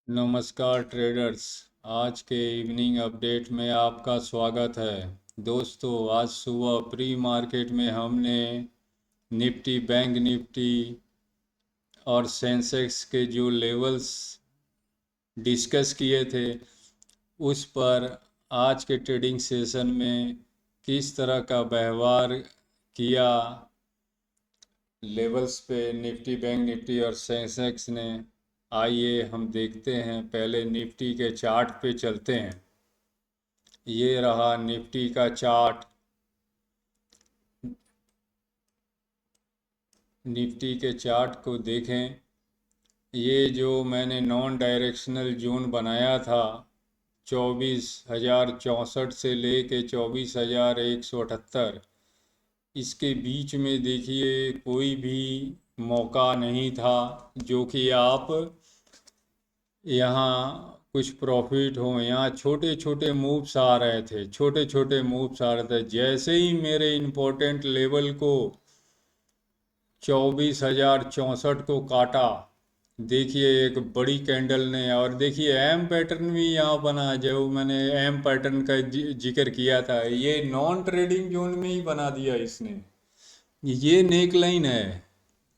नमस्कार ट्रेडर्स। आज के इवनिंग अपडेट में आपका स्वागत है। दोस्तों, आज सुबह प्री मार्केट में हमने निफ्टी, बैंक निफ्टी और सेंसेक्स के जो लेवल्स डिस्कस किए थे उस पर आज के ट्रेडिंग सेशन में किस तरह का व्यवहार किया लेवल्स पे निफ्टी, बैंक निफ्टी और सेंसेक्स ने, आइए हम देखते हैं। पहले निफ्टी के चार्ट पे चलते हैं। ये रहा निफ्टी का चार्ट। निफ्टी के चार्ट को देखें। ये जो मैंने नॉन डायरेक्शनल जोन बनाया था 24,064 से लेके 24,178, इसके बीच में देखिए कोई भी मौका नहीं था जो कि आप यहाँ कुछ प्रॉफिट हो। यहाँ छोटे छोटे मूव्स आ रहे थे, छोटे छोटे मूव्स आ रहे थे। जैसे ही मेरे इम्पोर्टेंट लेवल को 24,064 को काटा, देखिए एक बड़ी कैंडल ने, और देखिए एम पैटर्न भी यहाँ बना। जो मैंने एम पैटर्न का जिक्र किया था, ये नॉन ट्रेडिंग जोन में ही बना दिया इसने। ये नेक लाइन है।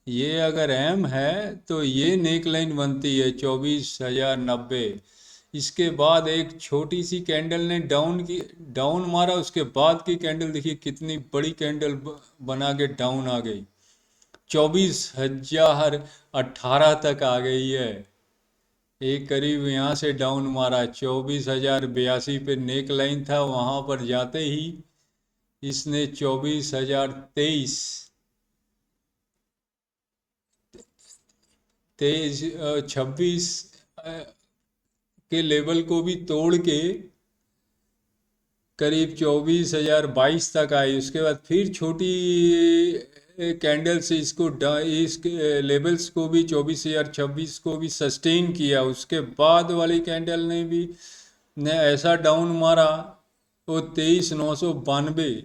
ये अगर एम है तो ये नेक लाइन बनती है 24,090। इसके बाद एक छोटी सी कैंडल ने डाउन मारा। उसके बाद की कैंडल देखिए कितनी बड़ी कैंडल बना के डाउन आ गई, 24,018 तक आ गई है। एक करीब यहाँ से डाउन मारा, 24,082 पे नेक लाइन था, वहाँ पर जाते ही इसने 24,023 तेईस 26 के लेवल को भी तोड़ के करीब 24,022 तक आई। उसके बाद फिर छोटी कैंडल से इस लेवल्स को भी 24,026 को भी सस्टेन किया। उसके बाद वाली कैंडल ने ऐसा डाउन मारा, वो 23,992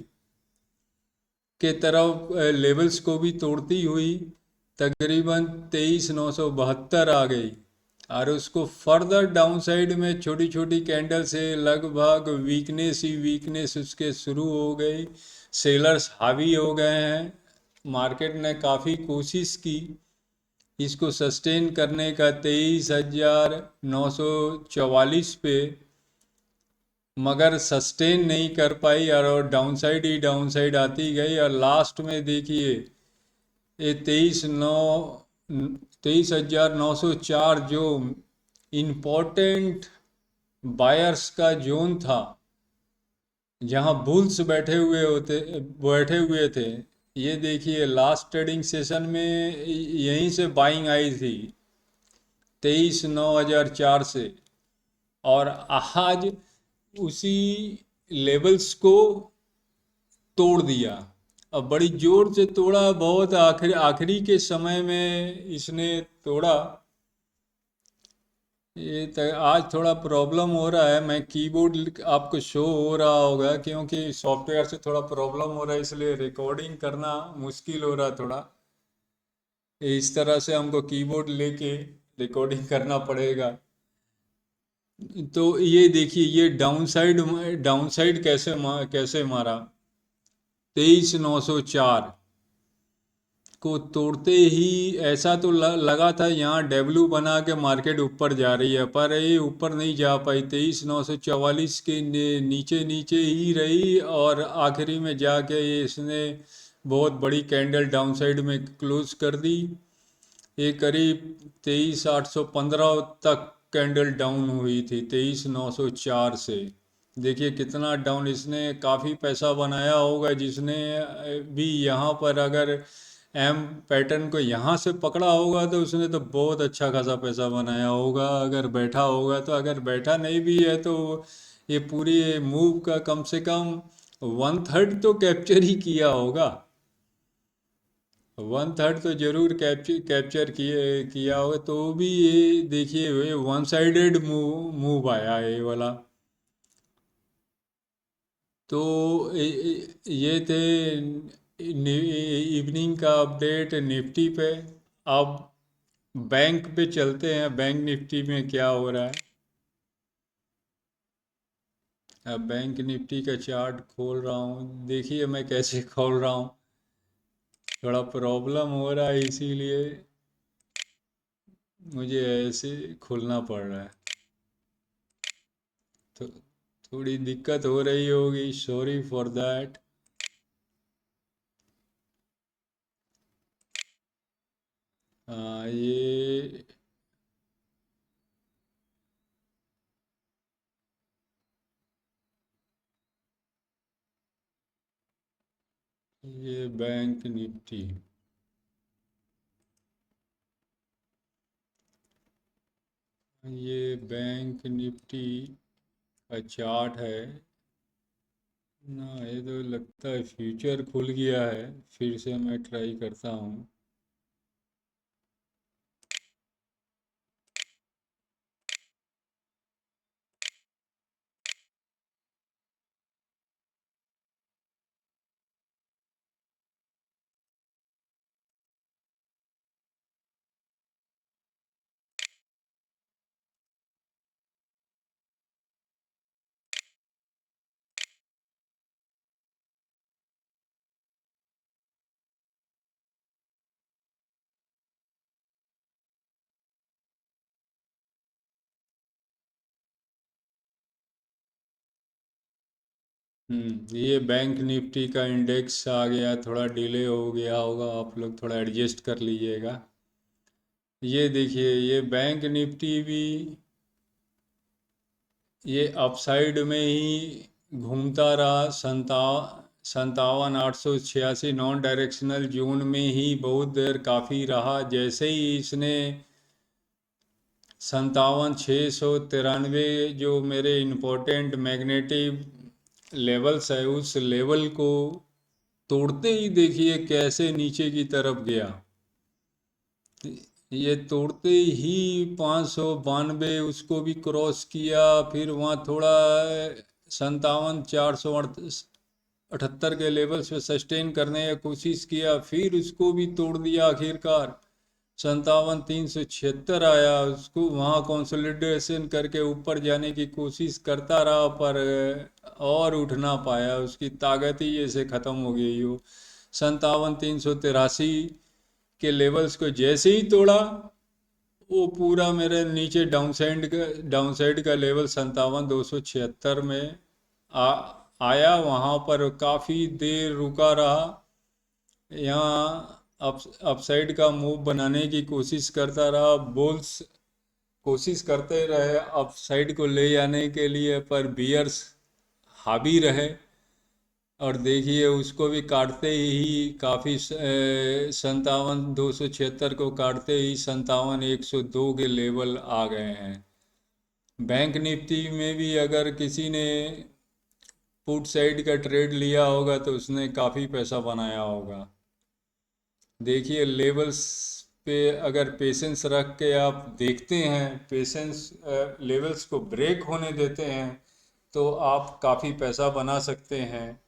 के तरफ लेवल्स को भी तोड़ती हुई तकरीबन 23,972 आ गई। और उसको फर्दर डाउन साइड में छोटी छोटी कैंडल से लगभग वीकनेस ही वीकनेस उसके शुरू हो गई। सेलर्स हावी हो गए हैं। मार्केट ने काफ़ी कोशिश की इसको सस्टेन करने का 23,944 पे, मगर सस्टेन नहीं कर पाई और डाउन साइड ही डाउन साइड आती गई। और लास्ट में देखिए ये 23,904 जो इम्पोर्टेंट बायर्स का जोन था, जहां बुल्स बैठे हुए थे, ये देखिए लास्ट ट्रेडिंग सेशन में यहीं से बाइंग आई थी 23,904 से। और आज उसी लेवल्स को तोड़ दिया। अब बड़ी जोर से तोड़ा, बहुत आखिरी आखिरी के समय में इसने तोड़ा। आज थोड़ा प्रॉब्लम हो रहा है। मैं कीबोर्ड आपको शो हो रहा होगा क्योंकि सॉफ्टवेयर से थोड़ा प्रॉब्लम हो रहा है, इसलिए रिकॉर्डिंग करना मुश्किल हो रहा है थोड़ा। इस तरह से हमको कीबोर्ड लेके रिकॉर्डिंग करना पड़ेगा। तो ये देखिए ये डाउन साइड कैसे मारा। 23,904 को तोड़ते ही ऐसा तो लगा था यहाँ डब्ल्यू बना के मार्केट ऊपर जा रही है, पर ये ऊपर नहीं जा पाई। 23,944 के नीचे नीचे ही रही और आखिरी में जाके ये इसने बहुत बड़ी कैंडल डाउन साइड में क्लोज कर दी। ये करीब 23,815 तक कैंडल डाउन हुई थी 23,904 से। देखिए कितना डाउन। इसने काफ़ी पैसा बनाया होगा जिसने भी यहाँ पर अगर एम पैटर्न को यहाँ से पकड़ा होगा तो उसने तो बहुत अच्छा खासा पैसा बनाया होगा अगर बैठा होगा। तो अगर बैठा नहीं भी है तो ये पूरी मूव का कम से कम 1/3 तो कैप्चर ही किया होगा। 1/3 तो जरूर कैप्चर किया होगा। तो भी ये देखिए वन साइडेड मूव आया ये वाला। तो ये थे इवनिंग का अपडेट निफ्टी पे। अब बैंक पे चलते हैं, बैंक निफ्टी में क्या हो रहा है। अब बैंक निफ्टी का चार्ट खोल रहा हूँ, देखिए मैं कैसे खोल रहा हूँ। थोड़ा प्रॉब्लम हो रहा है, इसीलिए मुझे ऐसे खोलना पड़ रहा है। तो थोड़ी दिक्कत हो रही होगी, सॉरी फॉर दैट। ये बैंक निफ्टी, ये बैंक निफ्टी का चार्ट है ना। ये तो लगता है फ्यूचर खुल गया है, फिर से मैं ट्राई करता हूँ। ये बैंक निफ्टी का इंडेक्स आ गया, थोड़ा डिले हो गया होगा, आप लोग थोड़ा एडजस्ट कर लीजिएगा। ये देखिए, ये बैंक निफ्टी भी ये अपसाइड में ही घूमता रहा। 57,886 नॉन डायरेक्शनल जोन में ही बहुत देर काफ़ी रहा। जैसे ही इसने 57,693 जो मेरे इम्पोर्टेंट मैग्नेटिक लेवल्स है, उस लेवल को तोड़ते ही देखिए कैसे नीचे की तरफ गया। ये तोड़ते ही 592 उसको भी क्रॉस किया। फिर वहाँ थोड़ा 57,478 के लेवल्स पे सस्टेन करने की कोशिश किया, फिर उसको भी तोड़ दिया आखिरकार। 57,376 आया, उसको वहाँ कंसोलिडेशन करके ऊपर जाने की कोशिश करता रहा, पर और उठ ना पाया, उसकी ताकत ही ऐसे ख़त्म हो गई हो। 57,383 के लेवल्स को जैसे ही तोड़ा, वो पूरा मेरे नीचे डाउन साइड का लेवल 57,276 में आ आया। वहाँ पर काफ़ी देर रुका रहा। यहाँ अपसाइड का मूव बनाने की कोशिश करता रहा, बुल्स कोशिश करते रहे अपसाइड को ले जाने के लिए, पर बियर्स हावी रहे। और देखिए उसको भी काटते ही काफ़ी 57,276 को काटते ही 57,102 के लेवल आ गए हैं। बैंक निफ्टी में भी अगर किसी ने पुट साइड का ट्रेड लिया होगा तो उसने काफ़ी पैसा बनाया होगा। देखिए लेवल्स पे अगर पेशेंस रख के आप देखते हैं, पेशेंस लेवल्स को ब्रेक होने देते हैं, तो आप काफ़ी पैसा बना सकते हैं।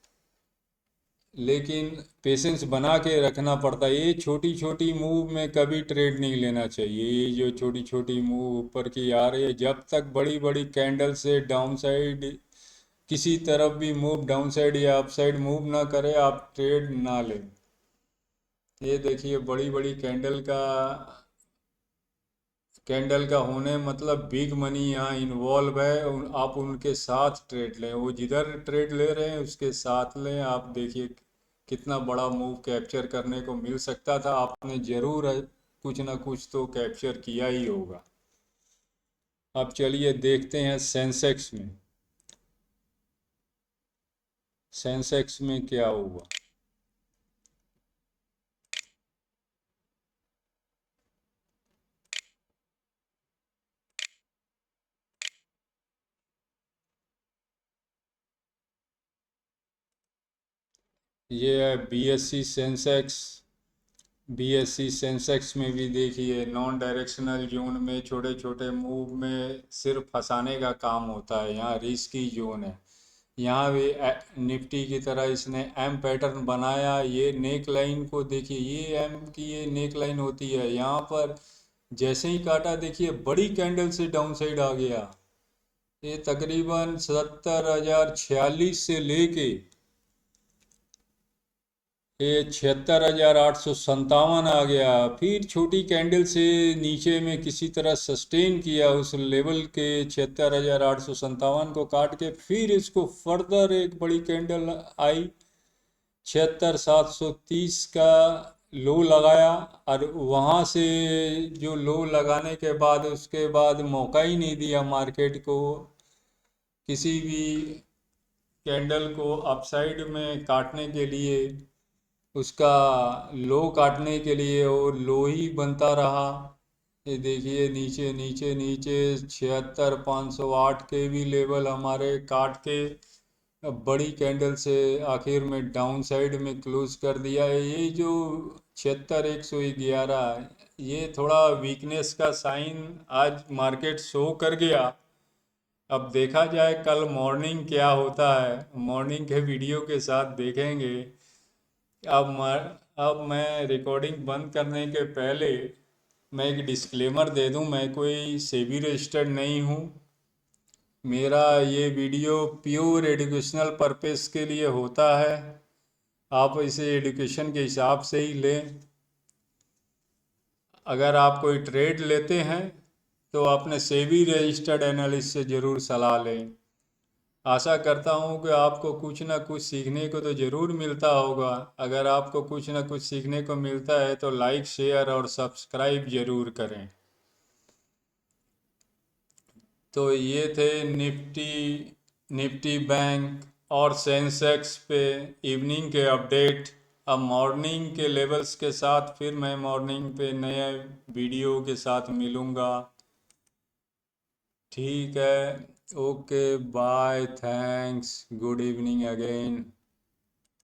लेकिन पेशेंस बना के रखना पड़ता है। ये छोटी छोटी मूव में कभी ट्रेड नहीं लेना चाहिए। ये जो छोटी छोटी मूव ऊपर की आ रही है, जब तक बड़ी बड़ी कैंडल से डाउन साइड किसी तरफ भी मूव डाउन साइड या अप साइड मूव ना करे, आप ट्रेड ना लें। ये देखिए बड़ी बड़ी कैंडल का होने मतलब बिग मनी यहाँ इन्वॉल्व है। आप उनके साथ ट्रेड लें, वो जिधर ट्रेड ले रहे हैं उसके साथ लें। आप देखिए कितना बड़ा मूव कैप्चर करने को मिल सकता था। आपने ज़रूर कुछ ना कुछ तो कैप्चर किया ही होगा। अब चलिए देखते हैं सेंसेक्स में, सेंसेक्स में क्या हुआ। ये है बीएससी सेंसेक्स। बीएससी सेंसेक्स में भी देखिए नॉन डायरेक्शनल जोन में छोटे छोटे मूव में सिर्फ फंसाने का काम होता है। यहाँ रिस्की जोन है। यहाँ भी निफ्टी की तरह इसने एम पैटर्न बनाया। ये नेक लाइन को देखिए, ये एम की ये नेक लाइन होती है। यहाँ पर जैसे ही काटा देखिए बड़ी कैंडल से डाउन साइड आ गया। ये तकरीबन 77,046 से लेके ये 76,857 आ गया। फिर छोटी कैंडल से नीचे में किसी तरह सस्टेन किया उस लेवल के 76,857 को काट के, फिर इसको फर्दर एक बड़ी कैंडल आई 76,730 का लो लगाया। और वहाँ से जो लो लगाने के बाद उसके बाद मौका ही नहीं दिया मार्केट को किसी भी कैंडल को अपसाइड में काटने के लिए, उसका लो काटने के लिए, और लो ही बनता रहा। ये देखिए नीचे नीचे नीचे 76,508 के भी लेवल हमारे काट के अब बड़ी कैंडल से आखिर में डाउन साइड में क्लोज कर दिया है। ये जो 76,111 ये थोड़ा वीकनेस का साइन आज मार्केट शो कर गया। अब देखा जाए कल मॉर्निंग क्या होता है, मॉर्निंग के वीडियो के साथ देखेंगे। अब मैं रिकॉर्डिंग बंद करने के पहले मैं एक डिस्क्लेमर दे दूं, मैं कोई सेबी रजिस्टर्ड नहीं हूं। मेरा ये वीडियो प्योर एजुकेशनल पर्पस के लिए होता है। आप इसे एजुकेशन के हिसाब से ही लें। अगर आप कोई ट्रेड लेते हैं तो अपने सेबी रजिस्टर्ड एनालिस्ट से ज़रूर सलाह लें। आशा करता हूँ कि आपको कुछ ना कुछ सीखने को तो ज़रूर मिलता होगा। अगर आपको कुछ ना कुछ सीखने को मिलता है तो लाइक शेयर और सब्सक्राइब ज़रूर करें। तो ये थे निफ्टी बैंक और सेंसेक्स पे इवनिंग के अपडेट। अब मॉर्निंग के लेवल्स के साथ फिर मैं मॉर्निंग पे नए वीडियो के साथ मिलूँगा। ठीक है, okay bye, thanks, good evening again.